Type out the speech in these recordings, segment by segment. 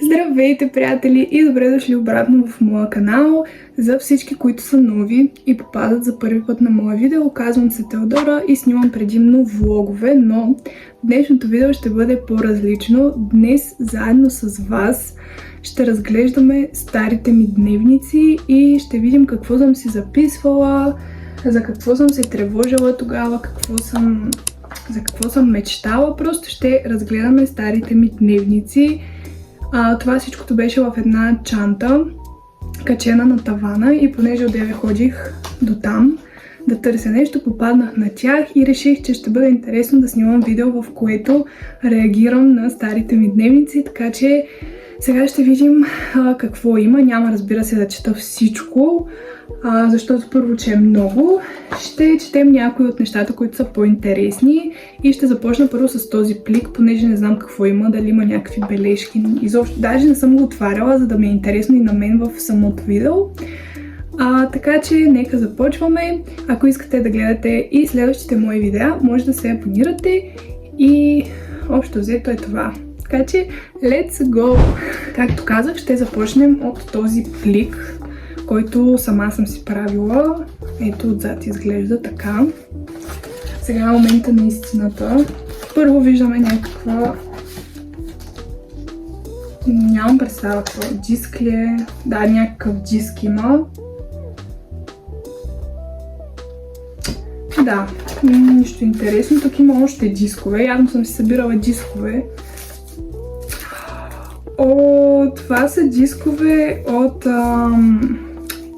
Здравейте, приятели, и добре дошли обратно в моя канал. За всички, които са нови и попадат за първи път на моя видео, казвам се Теодора и снимам предимно влогове, но днешното видео ще бъде по-различно. Днес заедно с вас ще разглеждаме старите ми дневници и ще видим какво съм си записвала, за какво съм се тревожила тогава, за какво съм мечтала. Просто ще разгледаме старите ми дневници. Това всичкото беше в една чанта, качена на тавана, и понеже отдеве ходих до там да търся нещо, попаднах на тях и реших, че ще бъде интересно да снимам видео, в което реагирам на старите ми дневници, така че сега ще видим какво има. Няма, разбира се, да чета всичко, защото първо, че е много. Ще четем някои от нещата, които са по-интересни и ще започна първо с този плик, понеже не знам какво има, дали има някакви бележки. Изобщо, даже не съм го отваряла, за да ми е интересно и на мен в самото видео. Така че нека започваме. Ако искате да гледате и следващите мои видеа, може да се абонирате и общо взето е това. Така че, let's go! Както казах, ще започнем от този плик, който сама съм си правила. Ето, отзад изглежда така. Сега е момента на истината. Първо виждаме някаква... Нямам представа какво. Диск ли е? Да, някакъв диск има. Да, нищо интересно. Тук има още дискове. Явно съм си събирала дискове. Това са дискове от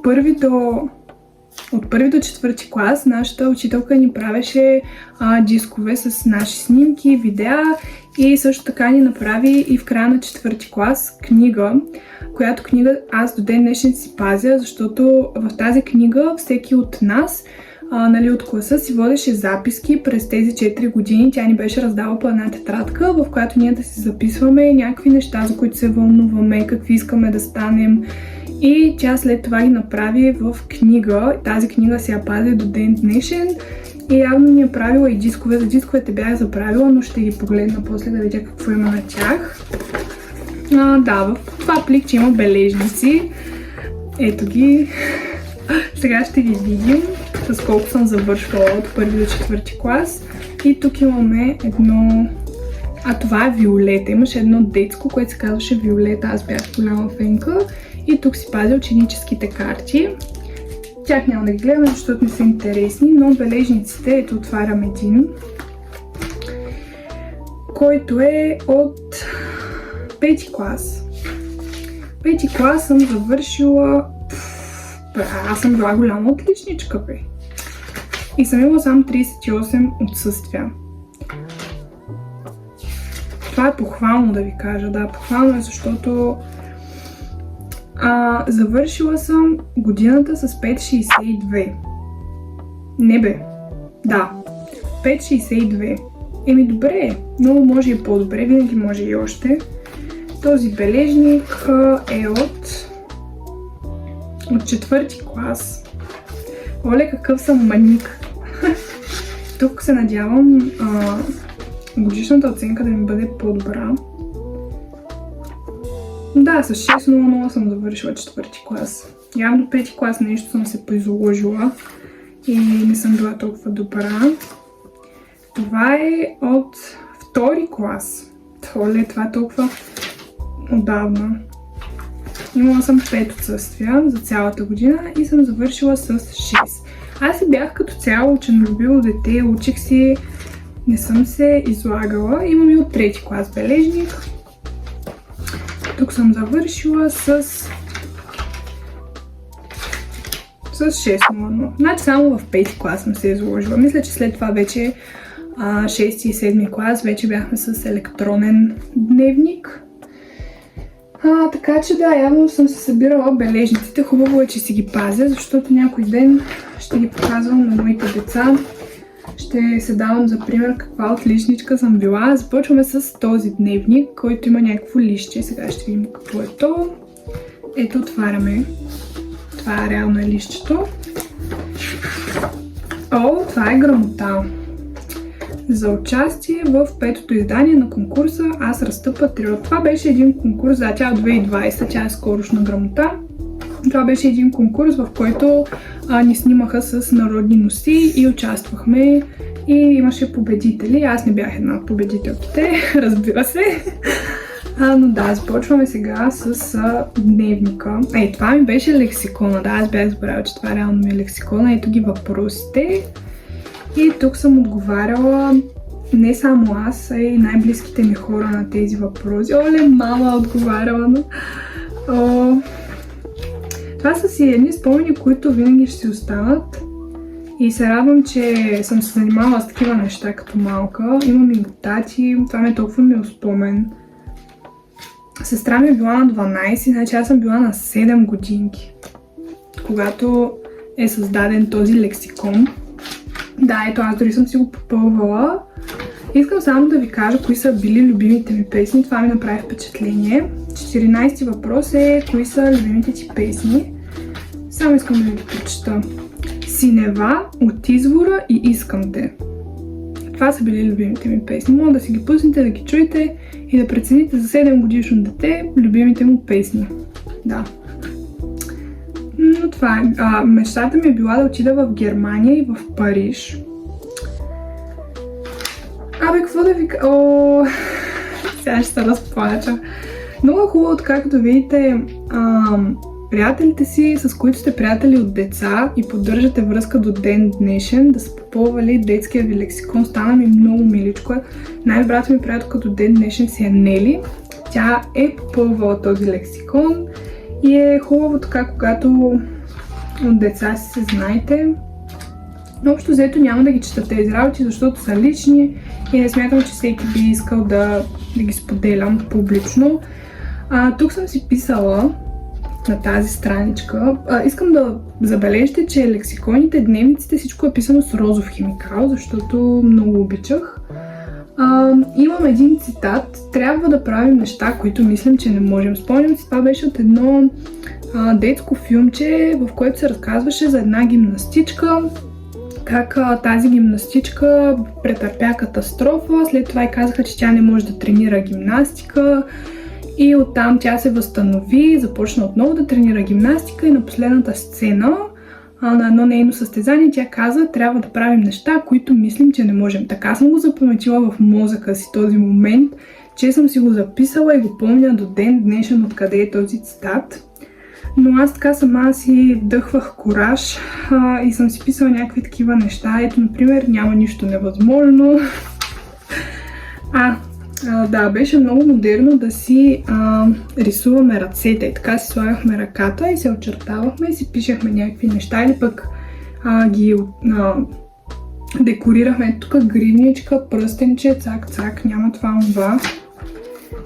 първи до четвърти клас. Нашата учителка ни правеше дискове с наши снимки, видеа, и също така ни направи и в края на четвърти клас книга, която книга аз до ден днешен си пазя, защото в тази книга всеки от нас, от класа, си водеше записки през тези 4 години. Тя ни беше раздала по една тетрадка, в която ние да си записваме някакви неща, за които се вълнуваме, какви искаме да станем. И тя след това ги направи в книга. Тази книга се я пази до ден днешен. И явно ми е правила и дискове. За дисковете бях забравила, но ще ги погледна после да видя какво има на тях. Да, в това пликче има бележници. Ето ги. Сега ще ги видим с колко съм завършвала от първи до четвърти клас. И тук имаме едно... това е Виолета. Имаше едно детско, което се казваше Виолета. Аз бях голяма фенка. И тук си пазя ученическите карти. Тях няма да ги гледаме, защото не са интересни, но бележниците, ето отварям един, който е от 5 клас. 5 клас съм завършила... Аз съм била голяма отличничка, бе. И съм имала само 38 отсъствия. Това е похвално, да ви кажа. Да, похвално е, защото завършила съм годината с 5,62. Не, бе. Да. 5,62. Еми, добре. Много може и по-добре. Винаги може и още. Този бележник е от четвърти клас. Оле, какъв съм маник. Тук се надявам годишната оценка да ми бъде по-добра. Да, с 6,00 съм завършила четвърти клас. Явно пети клас нещо съм се поизложила и не съм била толкова добра. Това е от втори клас. Оле, това е толкова отдавна. Имала съм 5 отсъствия за цялата година и съм завършила с 6. Аз си бях като цяло ученолюбиво дете, учих си, не съм се излагала. Имам и от трети клас бележник. Тук съм завършила с 6,00. Значи само в 5 клас съм се изложила. Мисля, че след това вече 6 и 7 клас вече бяхме с електронен дневник. Така че да, явно съм се събирала бележниците. Хубаво е, че си ги пазя, защото някой ден ще ги показвам на моите деца. Ще се давам за пример каква отличничка съм била. Започваме с този дневник, който има някакво лище. Сега ще видим какво е то. Ето, отваряме. Това реално е лището. Това е грамота. за участие в 5-то издание на конкурса Аз растъп патриот. Това беше един конкурс, тя от 2020, тя е скорошна грамота. Това беше един конкурс, в който ни снимаха с народни носи и участвахме и имаше победители. Аз не бях една от победителките, разбира се. Но да, започваме сега с дневника. Това ми беше лексикона. Да, аз бях забравила, че това реално ми е лексикона. Ето ги въпросите. И тук съм отговаряла не само аз, а и най-близките ми хора на тези въпроси. Оле, мама отговаряла, но... Това са си едни спомени, които винаги ще си останат. И се радвам, че съм се занимавала с такива неща като малка. Имам и нотати, това ми е толкова мил спомен. Сестра ми е била на 12, значи аз съм била на 7 годинки, когато е създаден този лексикон. Да, ето аз дори съм си го попълвала. Искам само да ви кажа кои са били любимите ми песни, това ми направи впечатление. 14 въпрос е кои са любимите ти песни. Само искам да ви ги прочета. Синева, От извора и Искам те. Това са били любимите ми песни. Мога да си ги пуснете, да ги чуете и да прецените за 7 годишно дете любимите му песни. Да. Но това е. Мечтата ми е била да отида в Германия и в Париж. Какво да ви... Сега ще се разплача. Много е хубаво, както видите, приятелите си, с които сте приятели от деца и поддържате връзка до ден днешен, да са попълвали детския ви лексикон. Стана ми много миличко. Най-добрата ми приятелка до ден днешен си е Нели. Тя е попълвала този лексикон и е хубаво така, когато от деца си се знаете. Но общо взето няма да ги чета тези работи, защото са лични и не смятам, че всеки би искал да ги споделям публично. Тук съм си писала на тази страничка. Искам да забележите, че лексиконите, дневниците, всичко е писано с розов химикал, защото много обичах. Имам един цитат. Трябва да правим неща, които мислим, че не можем. Спомням си, това беше от едно детско филмче, в което се разказваше за една гимнастичка, как тази гимнастичка претърпя катастрофа, след това и казаха, че тя не може да тренира гимнастика и оттам тя се възстанови, започна отново да тренира гимнастика и на последната сцена на едно нейно състезание тя каза: трябва да правим неща, които мислим, че не можем. Така съм го запаметила в мозъка си този момент, че съм си го записала и го помня до ден днешен откъде е този цитат. Но аз така сама си вдъхвах кураж и съм си писала някакви такива неща. Ето, например, няма нищо невъзможно. Да, беше много модерно да си рисуваме ръцете. И така си слагахме ръката и се очертавахме и си пишехме някакви неща или пък ги декорирахме. Тук гривничка, пръстенче, цак-цак, няма това.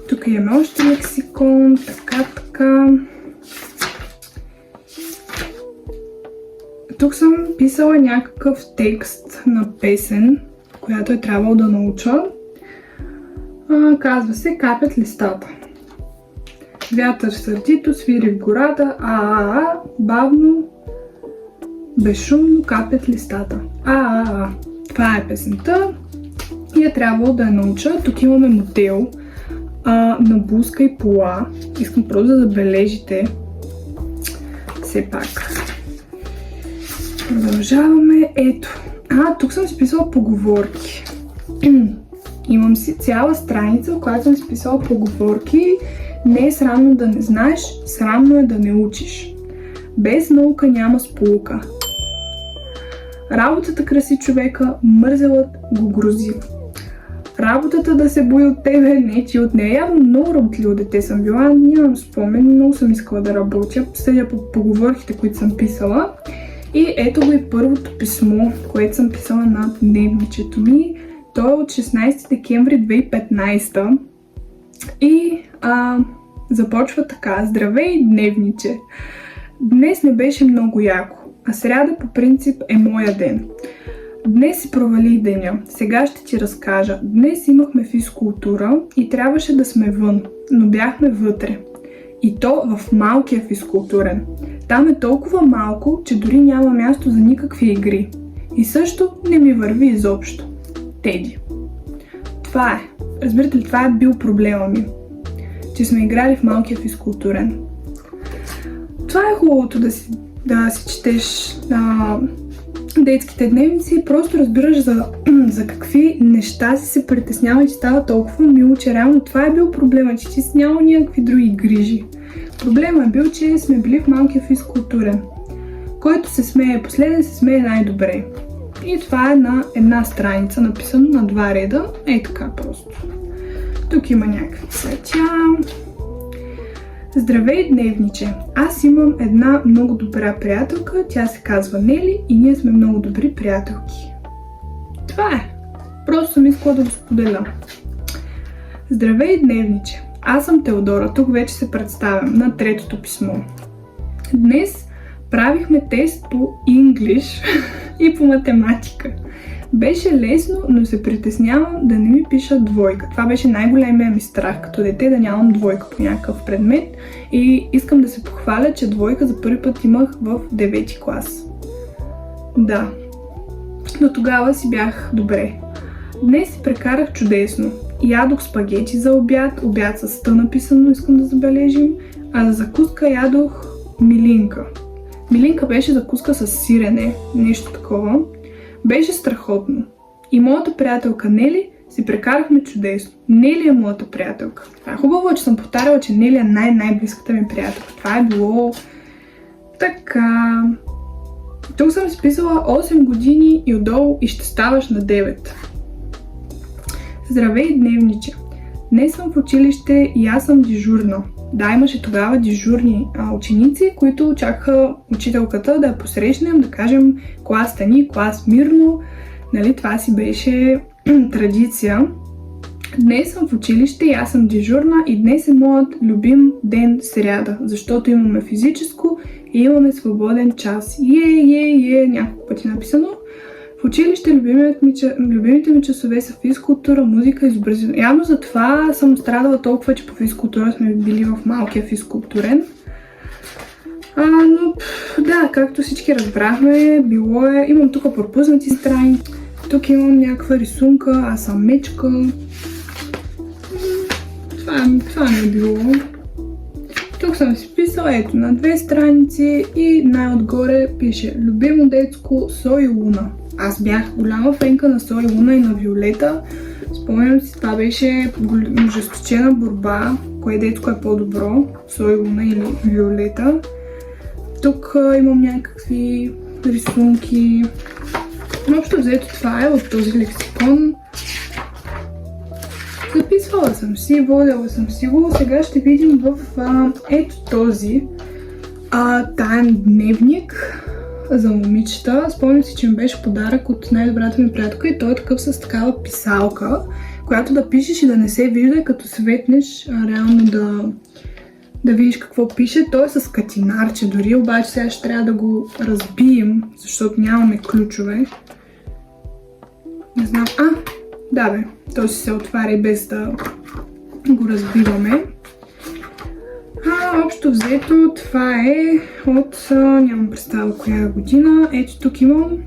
Тук имаме още лексикон, така. Тук съм писала някакъв текст на песен, която е трябвало да науча. Казва се "Капят листата". Вятър сърдито свири в гората, бавно, безшумно капят листата. Това е песента и е трябвало да я науча. Тук имаме модел на блузка и пола. Искам просто да забележите. Все пак. Продължаваме. Ето. Тук съм си писала поговорки. Имам си цяла страница, в която съм си писала поговорки. Не е срамно да не знаеш, срамно е да не учиш. Без наука няма сполука. Работата краси човека, мързелът го грози. Работата да се бои от тебе, не ти от нея. Явно много работливо дете съм била, нямам спомен, много съм искала да работя, съдя по поговорките, които съм писала. И ето го и първото писмо, което съм писала на дневничето ми. То е от 16 декември 2015 и започва така: "Здравей, дневниче! Днес не беше много яко, а сряда по принцип е моя ден. Днес си провалих деня. Сега ще ти разкажа. Днес имахме физкултура и трябваше да сме вън, но бяхме вътре. И то в малкия физкултурен. Там е толкова малко, че дори няма място за никакви игри. И също не ми върви изобщо. Теди." това е. Разбирате ли, това е бил проблема ми. Че сме играли в малкия физкултурен. Това е хубавото да си четеш детските дневници, просто разбираш за какви неща си се притеснява и ти става толкова мило, че реално това е бил проблема, че ти си нямал някакви други грижи. Проблема е бил, че сме били в малкия физкултурен. Който се смее последен, се смее най-добре. И това е на една страница, написано на 2 реда. Ей така просто. Тук има някакви цветя. Здравей, дневниче! Аз имам една много добра приятелка, тя се казва Нели и ние сме много добри приятелки. Това е. Просто съм искала да го споделя. Здравей, дневниче! Аз съм Теодора, тук вече се представям на 3-то писмо. Днес правихме тест по English и по математика. Беше лесно, но се притеснявам да не ми пиша двойка. Това беше най-големия ми страх като дете, да нямам двойка по някакъв предмет. И искам да се похваля, че двойка за първи път имах в 9-ти клас. Да. Но тогава си бях добре. Днес си прекарах чудесно. Ядох спагети за обяд, обяд с Т написано, искам да забележим. А за закуска ядох милинка. Милинка беше закуска с сирене, нещо такова. Беше страхотно. И моята приятелка Нели си прекарахме чудесно. Нели е моята приятелка. Хубаво е, че съм повтаряла, че Нели е най-близката ми приятелка. Това е било така. Тук съм изписала 8 години и отдолу и ще ставаш на 9. Здравей, дневниче! Днес съм в училище и аз съм дежурна. Да, имаше тогава дежурни ученици, които чакаха учителката да я посрещнем, да кажем клас стани, клас мирно. Нали, това си беше традиция. Днес съм в училище и аз съм дежурна и днес е моят любим ден сряда, защото имаме физическо и имаме свободен час. Няколко пъти написано. В училище любимите ми часове са физкултура, музика и изобразителност. Явно за това съм страдала толкова, че по физкултура сме били в малкия физкултурен. Но да, както всички разбрахме, било е... Имам тук пропуснати страни. Тук имам някаква рисунка, аз съм мечка. Това ми е било. Тук съм си писала, ето, на 2 страници и най-отгоре пише любимо детско Сой Луна. Аз бях голяма фенка на Сой Луна и на Виолета. Спомням си, това беше ожесточена борба. Кое детско е по-добро? Сой Луна или Виолета. Тук имам някакви рисунки. Общо взето това е от този лексикон. Записвала съм си, водила съм си го. Сега ще видим в ето този таен дневник за момичета. Спомням си, че ми беше подарък от най-добрата ми приятелка и той е такъв с такава писалка, която да пишеш и да не се вижда, като светнеш, реално да видиш какво пише. Той е с катинарче дори, обаче сега ще трябва да го разбием, защото нямаме ключове. Не знам. Да бе, той си се отваря без да го разбиваме. Общо взето това е от... нямам представа коя година. Ето тук имам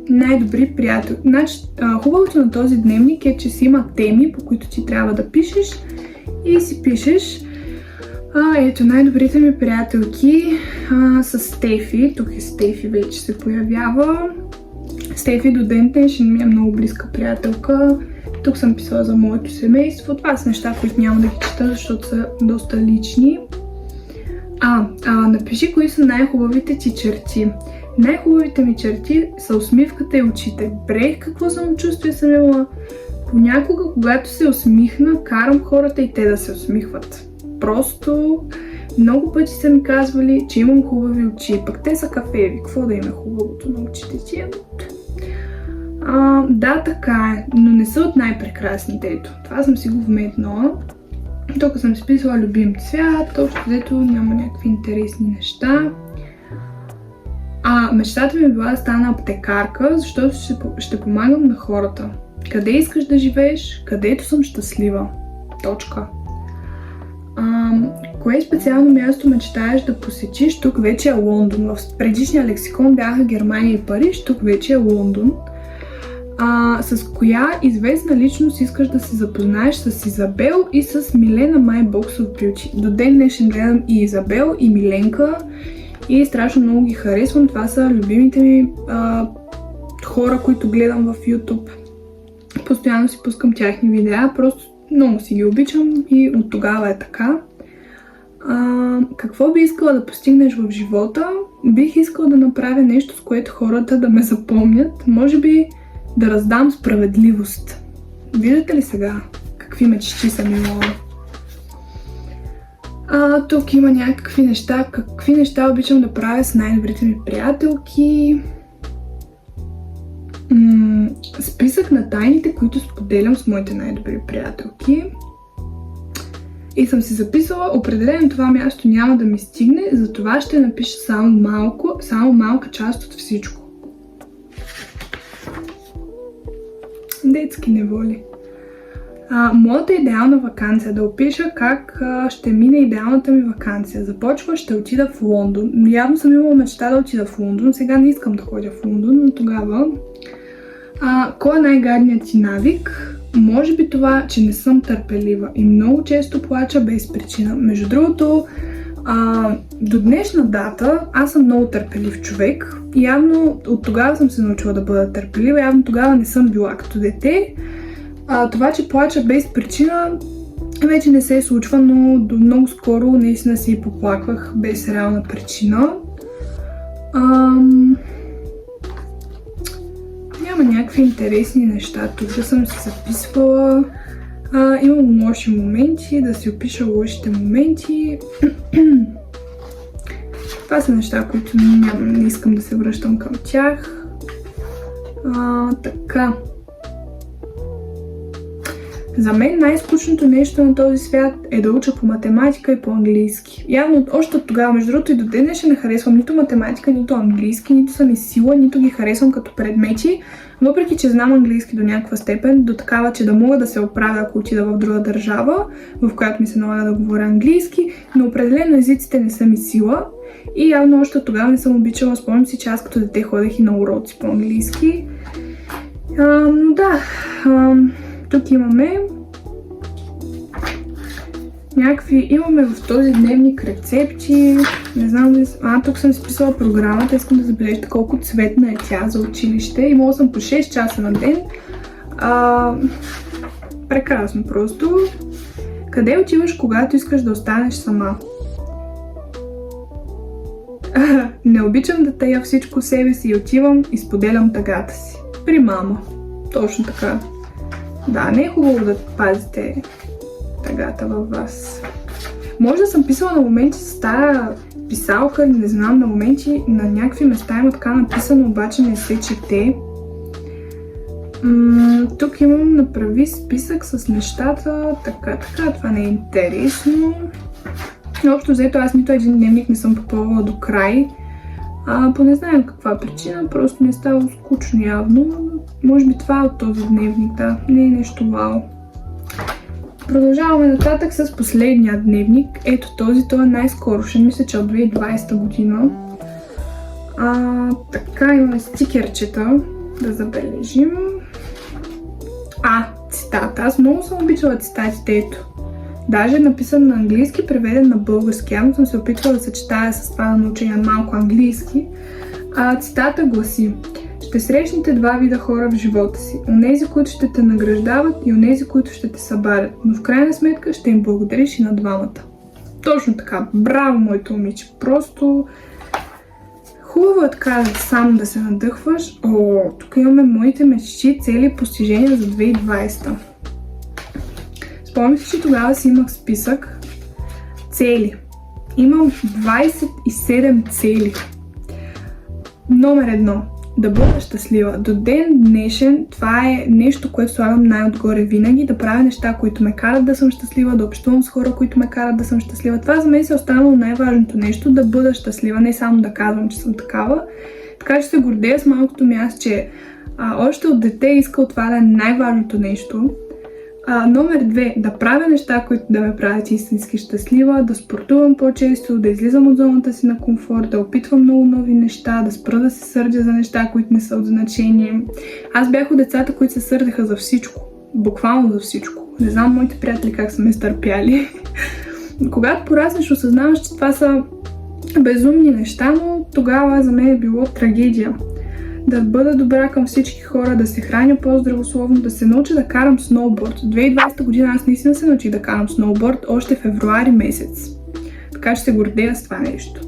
най-добри приятели. Значи, хубавото на този дневник е, че си има теми, по които ти трябва да пишеш и си пишеш. Ето най-добрите ми приятелки с Стефи. Тук е Стефи, вече се появява. Стефи до ден днешен ми е много близка приятелка. Тук съм писала за моето семейство. Това са неща, които няма да ги чета, защото са доста лични. Напиши кои са най-хубавите ти черти. Най-хубавите ми черти са усмивката и очите. Брех, какво самочувствие съм имала. Понякога, когато се усмихна, карам хората и те да се усмихват. Просто много пъти са ми казвали, че имам хубави очи. Пък те са кафеви. Какво да има хубавото на очите ти? Да, така е, но не са от най-прекрасните. Ето, това съм си го вметнала. Тук съм си писала любим цвят, общо взето няма някакви интересни неща. Мечтата ми е била да стана аптекарка, защото ще помагам на хората. Къде искаш да живееш? Където съм щастлива. Точка. Кое специално място мечтаеш да посетиш? Тук вече е Лондон. В предишния лексикон бяха Германия и Париж, тук вече е Лондон. С коя известна личност искаш да се запознаеш? С Изабел и с Милена My Box of Beauty. До ден днешен гледам и Изабел, и Миленка и страшно много ги харесвам. Това са любимите ми хора, които гледам в YouTube. Постоянно си пускам тяхни видеа, просто много си ги обичам и от тогава е така. Какво би искала да постигнеш в живота? Бих искала да направя нещо, с което хората да ме запомнят. Може би да раздам справедливост. Виждате ли сега какви мечти съм имала? Тук има някакви неща. Какви неща обичам да правя с най-добрите ми приятелки? Списък на тайните, които споделям с моите най-добри приятелки. И съм си записала, определено това място няма да ми стигне, затова ще напиша само малка част от всичко. Детски неволи. Моята идеална ваканция. Да опиша как ще мине идеалната ми ваканция. Започва, ще отида в Лондон. Явно съм имала мечта да отида в Лондон. Сега не искам да ходя в Лондон, но тогава... Кой е най-гадният ти навик? Може би това, че не съм търпелива и много често плача без причина. Между другото, до днешна дата аз съм много търпелив човек. Явно от тогава съм се научила да бъда търпелива. Явно тогава не съм била като дете. Това, че плача без причина, вече не се случва, но до много скоро наистина си поплаквах без реална причина. Няма някакви интересни неща. Тук да съм си записвала. Имам лоши моменти, да си опиша лошите моменти. Това са неща, които не искам да се връщам към тях. Така. За мен най-скучното нещо на този свят е да уча по математика и по английски. Явно още от тогава, между другото и до ден днешен не харесвам нито математика, нито английски, нито са ми сила, нито ги харесвам като предмети. Въпреки че знам английски до някаква степен, до такава, че да мога да се оправя, ако отида в друга държава, в която ми се налага да говоря английски, но определено езиците не са ми сила. И явно още от тогава не съм обичала. Спомням си, че аз като дете ходех и на уроци по английски. Но да, тук имаме имаме в този дневник рецепти, не знам дали... тук съм си писала програмата, искам да забележите колко цветна е тя за училище. Имала съм по 6 часа на ден. Прекрасно просто. Къде отиваш, когато искаш да останеш сама? Не обичам да тая всичко себе си и отивам и споделям тъгата си. При мама. Точно така. Да, не е хубаво да пазите тъгата във вас. Може да съм писала на моменти с тая писалка, не знам, на моменти на някакви места има така написано, обаче не се чете. Тук имам направи списък с нещата, така, това не е интересно. Общо взето аз нито един дневник не съм попълвала до край. По не знаем каква причина, просто ми е ставало скучно явно. Може би това е от този дневник, да, не е нещо вау. Продължаваме нататък с последния дневник. Ето този, той е най-скорошен, мисля, че от 2020 година. Така, имаме стикерчета, да забележим. Цитата. Аз много съм обичала цитатите, ето. Даже е написан на английски, преведен на български. Явно съм се опитвала да съчетая с това да науча малко английски. Цитата гласи: ще срещнете два вида хора в живота си. Онези, които ще те награждават и онези, които ще те събарят. Но в крайна сметка ще им благодариш и на двамата. Точно така. Браво, моето момиче. Просто хубаво е така сам да се надъхваш. Тук имаме моите мечти, цели и постижения за 2020. Спомнях си, че тогава си имах списък цели. Имам 27 цели. Номер 1. Да бъда щастлива. До ден днешен това е нещо, което слагам най-отгоре винаги. Да правя неща, които ме карат да съм щастлива, да общувам с хора, които ме карат да съм щастлива. Това за мен се е останало най-важното нещо, да бъда щастлива, не само да казвам, че съм такава. Така че се гордея с малкото ми аз, че още от дете искал това да е най-важното нещо. Номер 2. Да правя неща, които да ме правят истински щастлива, да спортувам по-често, да излизам от зоната си на комфорт, да опитвам много нови неща, да спра да се сърдя за неща, които не са от значение. Аз бях от децата, които се сърдеха за всичко. Буквално за всичко. Не знам моите приятели как са ме стърпяли. Когато пораснеш, осъзнаваш, че това са безумни неща, но тогава за мен е било трагедия. Да бъда добра към всички хора, да се храня по-здравословно, да се науча да карам сноуборд. 2020 година аз наистина се научих да карам сноуборд още февруари месец. Така че се гордея с това нещо.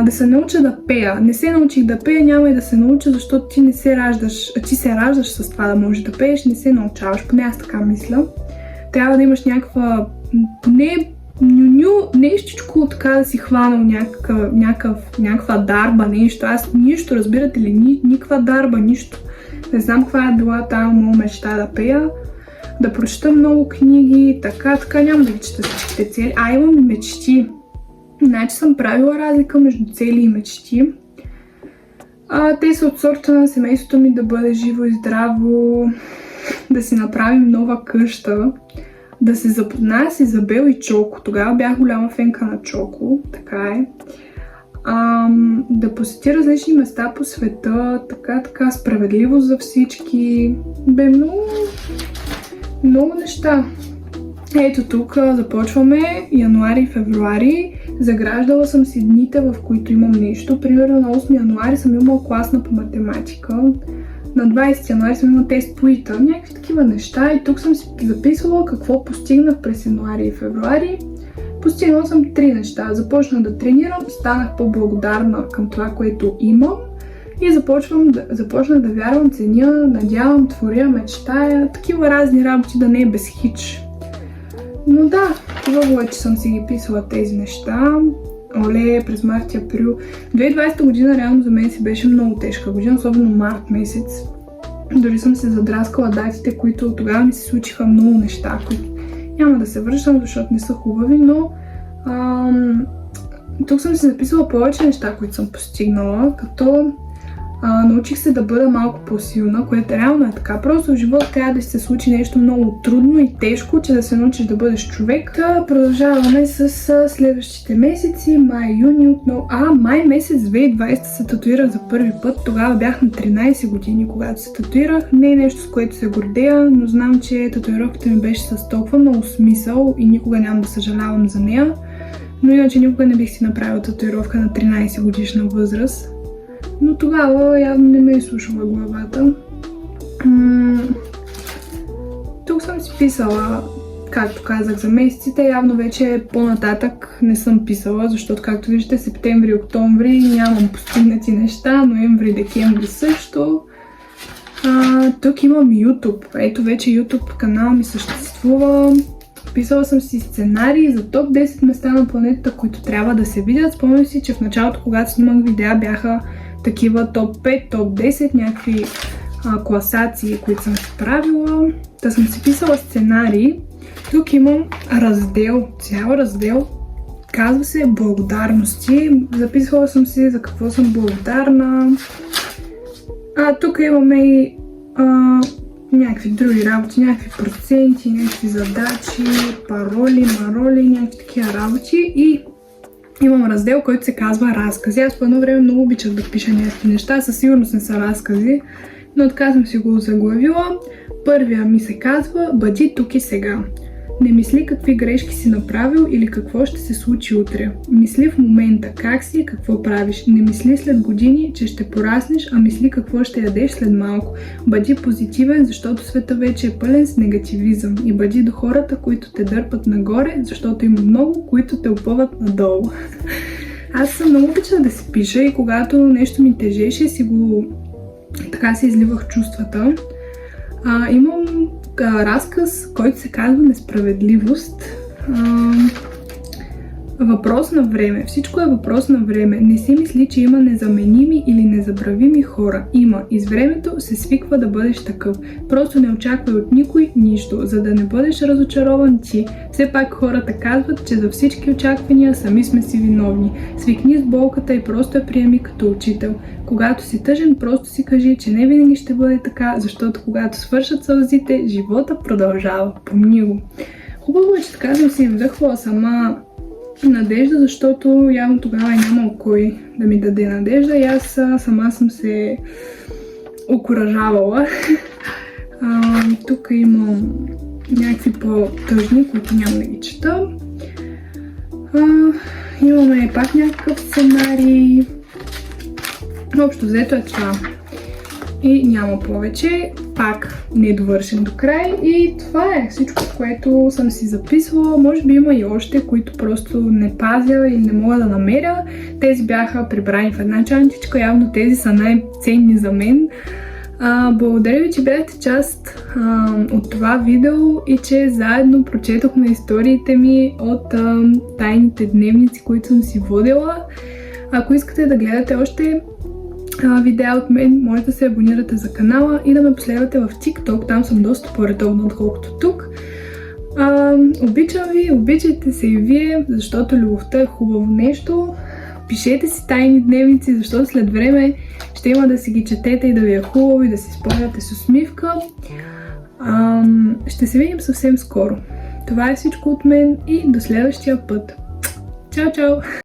Да се науча да пея. Не се научих да пея, няма и да се науча, защото ти се раждаш с това да можеш да пееш, не се научаваш, поне аз така мисля. Трябва да имаш някаква, поне нещичко така да си хванал някаква дарба, нещо. Аз нищо, разбирате ли, никаква дарба, нищо. Не знам каква е била тази моя мечта да пея, да прочета много книги, така няма да ги чета всичките цели. Имам и мечти. Значи съм правила разлика между цели и мечти. Те са от сорта на семейството ми да бъде живо и здраво, да си направим нова къща, да се запозная с Изабел и Чоко. Тогава бях голяма фенка на Чоко, така е. Да посети различни места по света, така, справедливост за всички. Много неща. Ето тук започваме януари и февруари. Заграждала съм си дните, в които имам нещо. Примерно на 8 януари съм имала класна по математика. На 20 януари съм имала тест по ИТА. Някакви такива неща. И тук съм си записвала какво постигнах през януари и февруари. Постигнала съм 3 неща. Започнах да тренирам, станах по-благодарна към това, което имам. И започнах да вярвам, ценя, надявам, творя, мечтая. Такива разни работи, да не е без хич. Но да, хубаво е, че съм си ги писала тези неща. Оле, през март и април. 2020 година реално за мен си беше много тежка година, особено март месец. Дори съм се задраскала датите, които тогава ми се случиха много неща, които няма да се връщам, защото не са хубави, но тук съм си записала повече неща, които съм постигнала, като научих се да бъда малко по-силна, което реално е така. Просто в живота трябва да се случи нещо много трудно и тежко, че да се научиш да бъдеш човек. Продължаваме с следващите месеци. Май, юни отново. Май месец 2020 се татуирах за първи път. Тогава бях на 13 години, когато се татуирах. Не е нещо, с което се гордея, но знам, че татуировката ми беше с толкова много смисъл и никога няма да съжалявам за нея. Но иначе никога не бих си направила татуировка на 13 годишна възраст. Но тогава явно не ме е слушала главата. Тук съм си писала, както казах, за месеците. Явно вече по-нататък не съм писала, защото, както виждате, септември, октомври нямам постигнати неща, ноември, декември също. Тук имам YouTube. Ето вече YouTube канал ми съществува. Писала съм си сценарии за топ 10 места на планетата, които трябва да се видят. Спомням си, че в началото, когато снимах видеа, бяха такива топ 5, топ 10, някакви класации, които съм си правила. Та съм си писала сценарии. Тук имам цял раздел. Казва се благодарности. Записвала съм си за какво съм благодарна. Тук имаме и някакви други работи, някакви проценти, някакви задачи, пароли, някакви такива работи. И имам раздел, който се казва разкази. Аз по едно време много обичах да пиша някакви неща, със сигурност не са разкази, но така съм си го заглавила. Първия ми се казва "Бъди тук и сега". Не мисли какви грешки си направил или какво ще се случи утре. Мисли в момента как си и какво правиш. Не мисли след години, че ще пораснеш, а мисли какво ще ядеш след малко. Бъди позитивен, защото света вече е пълен с негативизъм. И бъди до хората, които те дърпат нагоре, защото има много, които те опъват надолу. Аз съм много обичала да си пиша и когато нещо ми тежеше, така си изливах чувствата. Имам разказ, който се казва "Несправедливост". въпрос на време. Всичко е въпрос на време. Не си мисли, че има незаменими или незабравими хора. Има. И с времето се свиква да бъдеш такъв. Просто не очаквай от никой нищо, за да не бъдеш разочарован ти. Все пак хората казват, че за всички очаквания сами сме си виновни. Свикни с болката и просто я приеми като учител. Когато си тъжен, просто си кажи, че не винаги ще бъде така, защото когато свършат сълзите, живота продължава. Помни го. Хубаво е, че така съм си вдъхвала сама надежда, защото явно тогава е нямал кой да ми даде надежда и аз сама съм се окуражавала. Тук имам някакви по-тъжни, които няма да ги чета. Имаме пак някакъв сценарий. Общо взето е това. И няма повече. Пак недовършен до край. И това е всичко, което съм си записвала. Може би има и още, които просто не пазя или не мога да намеря. Тези бяха прибрани в една чантичка. Явно тези са най-ценни за мен. Благодаря ви, че бяхте част от това видео и че заедно прочетохме историите ми от тайните дневници, които съм си водила. Ако искате да гледате още видеа от мен, може да се абонирате за канала и да ме последвате в TikTok, там съм доста по-редовна отколкото тук. Обичам ви, обичайте се и вие, защото любовта е хубаво нещо. Пишете си тайни дневници, защото след време ще има да си ги четете и да ви е хубаво и да си спомняте с усмивка. Ще се видим съвсем скоро. Това е всичко от мен и до следващия път. Чао, чао!